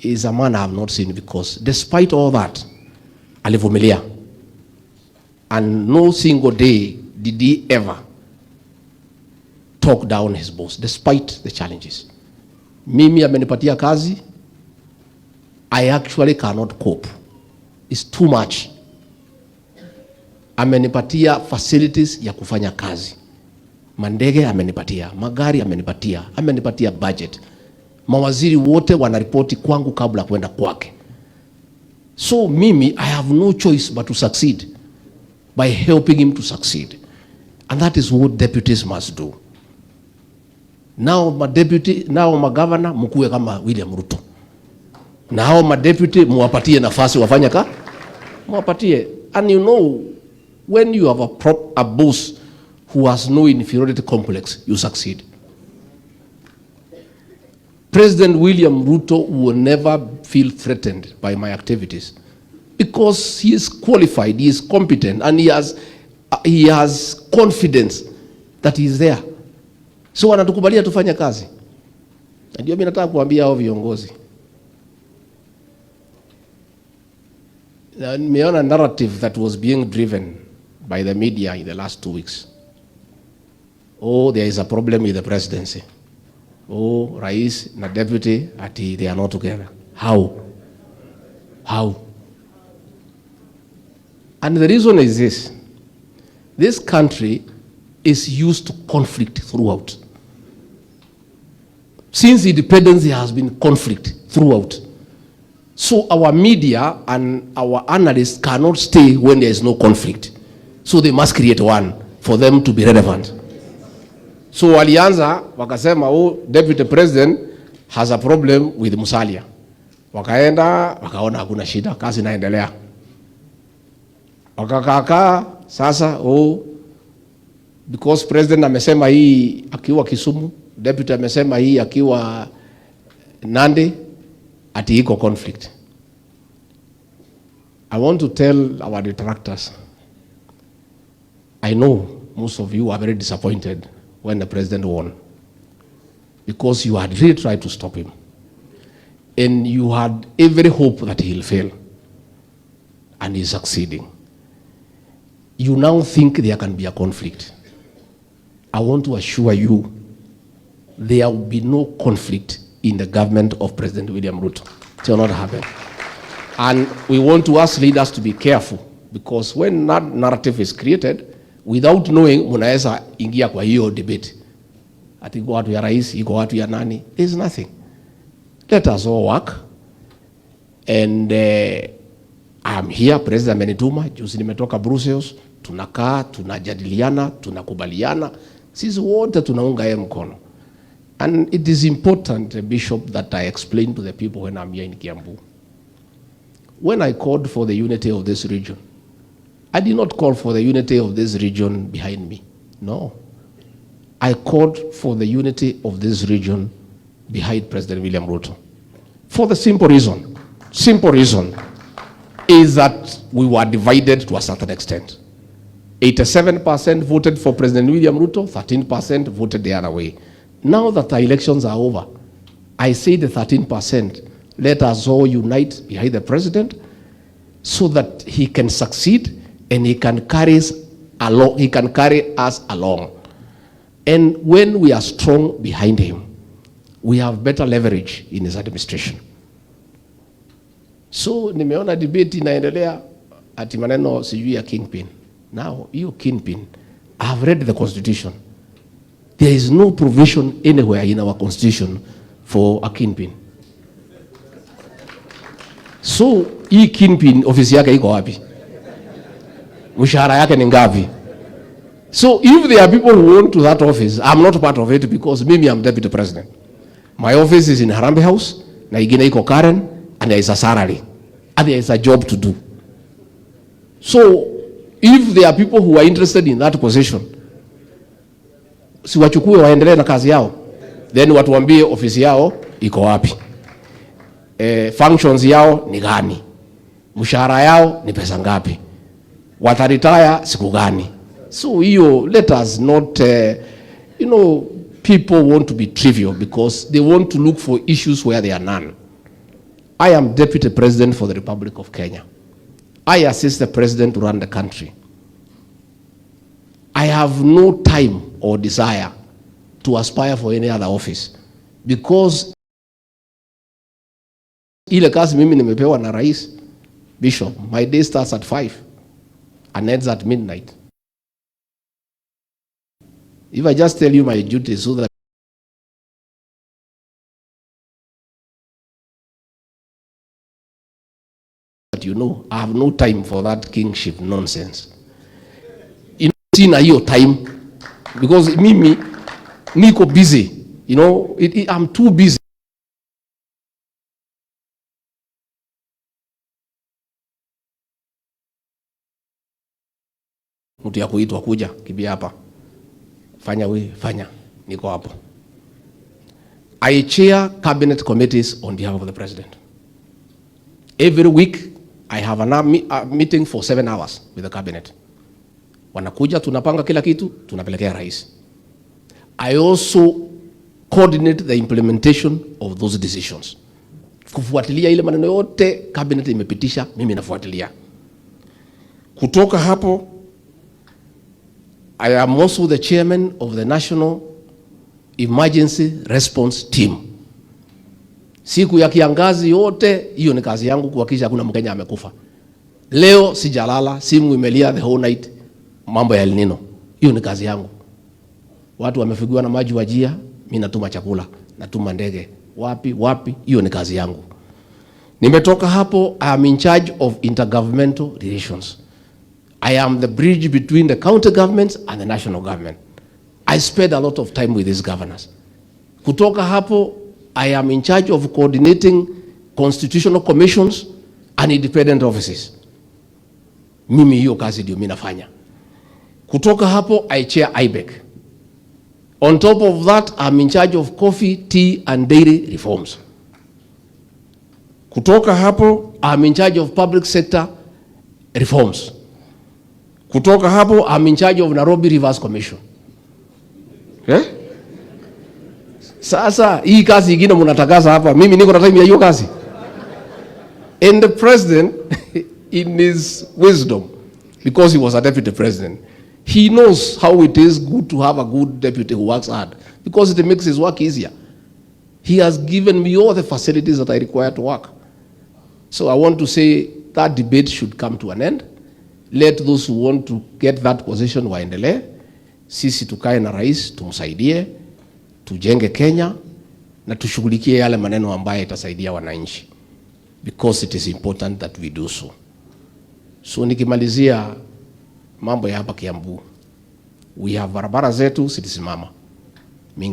is a man I have not seen, because despite all that, alivumilia. And no single day did he ever talk down his boss, despite the challenges. Mimi amenipatia kazi, I actually cannot cope. It's too much. Amenipatia facilities ya kufanya kazi. Mandege amenipatia, magari amenipatia budget. Mawaziri wote wanaripoti kwangu kabla kwenda kwake. So mimi, I have no choice but to succeed by helping him to succeed. And that is what deputies must do. Now my deputy, now my governor, mkuwe kama William Ruto. Now my deputy, muwapatie nafasi wafanya ka? Muwapatie. And you know, when you have a boss who has no inferiority complex, you succeed. President William Ruto will never feel threatened by my activities, because he is qualified, he is competent, and he has confidence that he is there. So anatukubalia tufanye kazi. Ndio mimi nataka kuambia hao viongozi. Nimeona narrative that was being driven by the media in the last 2 weeks. Oh, there is a problem with the presidency. Oh, Rais na deputy, ati they are not together. How? How? And the reason is this. This country is used to conflict throughout. Since independence, there has been conflict throughout. So our media and our analysts cannot stay when there is no conflict. So they must create one for them to be relevant. So walianza, wakasema, oh, deputy president has a problem with Musalia. Wakaenda, wakaona hakuna shida, kazi inaendelea. Wakakaka, sasa, oh, because president amesema hii akiwa Kisumu, deputy amesema hii akiwa Nandi, ati iko conflict. I want to tell our detractors, I know most of you are very disappointed when the president won, because you had really tried to stop him. And you had every hope that he'll fail. And he's succeeding. You now think there can be a conflict. I want to assure you, there will be no conflict in the government of President William Ruto. It will not happen. And we want to ask leaders to be careful, because when that narrative is created, without knowing, munaeza ingia kwa hiyo debate. Ati iko watu ya rais, iko watu ya nani. There's nothing. Let us all work. And I'm here, President amenituma, juzi nimetoka Brussels, tunakaa, tunajadiliana, tunakubaliana. Sisi wote tunaunga yeye mkono. And it is important, Bishop, that I explain to the people when I'm here in Kiambu. When I called for the unity of this region, I did not call for the unity of this region behind me. No. I called for the unity of this region behind President William Ruto. For the simple reason is that we were divided to a certain extent. 87% voted for President William Ruto, 13% voted the other way. Now that the elections are over, I say the 13%, let us all unite behind the president so that he can succeed and he can carry us along. And when we are strong behind him, we have better leverage in his administration. So nimeona debate inaendelea ati maneno sijui ya Kingpin. Now, you Kingpin, I have read the constitution. There is no provision anywhere in our constitution for a Kingpin. So, hii Kingpin ofisi yake iko wapi? Mshahara yake ni ngapi? So, if there are people who want to that office, I'm not part of it because maybe I'm deputy president. My office is in Harambee House, na ingine iko Karen, and there is a salary, and there is a job to do. So, if there are people who are interested in that position, si wachukue waendelee na kazi yao, then watuambie ofisi yao iko wapi, functions yao ni gani, mshahara yao ni pesa ngapi, wataretire siku gani. So let us not, people want to be trivial because they want to look for issues where there are none. I am Deputy President for the Republic of Kenya. I assist the President to run the country. I have no time or desire to aspire for any other office, because ile kazi mimi nimepewa na Rais Bishop, my day starts at 5 and ends at midnight. If I just tell you my duties so that you know, I have no time for that kingship nonsense. Sina hiyo time, because mimi niko busy, you know, I'm too busy. Mtu ya kuitwa kuja kibia hapa, fanya, niko hapo. I chair cabinet committees on behalf of the President. Every week I have a meeting for 7 hours with the cabinet. Wanakuja, tunapanga kila kitu, tunapelekea rais. I also coordinate the implementation of those decisions. Kufuatilia ile maneno yote cabinet imepitisha, mimi nafuatilia. Kutoka hapo, I am also the chairman of the National Emergency Response Team. Siku ya kiangazi yote, hiyo ni kazi yangu kuhakikisha hakuna Mkenya amekufa. Leo sijalala, simu imelia the whole night, mambo ya El Nino. Hiyo ni kazi yangu. Watu wamefigiwa na maji Wajia, mimi natuma chakula, natuma ndege. Wapi, hiyo ni kazi yangu. Nimetoka hapo, I am in charge of intergovernmental relations. I am the bridge between the county governments and the national government. I spend a lot of time with these governors. Kutoka hapo, I am in charge of coordinating constitutional commissions and independent offices. Mimi hiyo kazi ndio mimi nafanya. Kutoka hapo, I chair IBEC. On top of that, I'm in charge of coffee, tea and dairy reforms. Kutoka hapo, I'm in charge of public sector reforms. Kutoka hapo, I'm in charge of Nairobi Rivers Commission. Okay? Sasa hii kazi ingine mnatakaza hapa, mimi niko na time ya hiyo kazi. And the president, in his wisdom, because he was a deputy president, he knows how it is good to have a good deputy who works hard, because it makes his work easier. He has given me all the facilities that I require to work. So I want to say that debate should come to an end. Let those who want to get that position waendelee. Sisi tukae na rais, tumsaidie, tujenge Kenya, na tushughulikie yale maneno ambayo itasaidia wananchi. Because it is important that we do so. So nikimalizia mambo ya hapa Kiambu, we have barabara zetu zilisimama.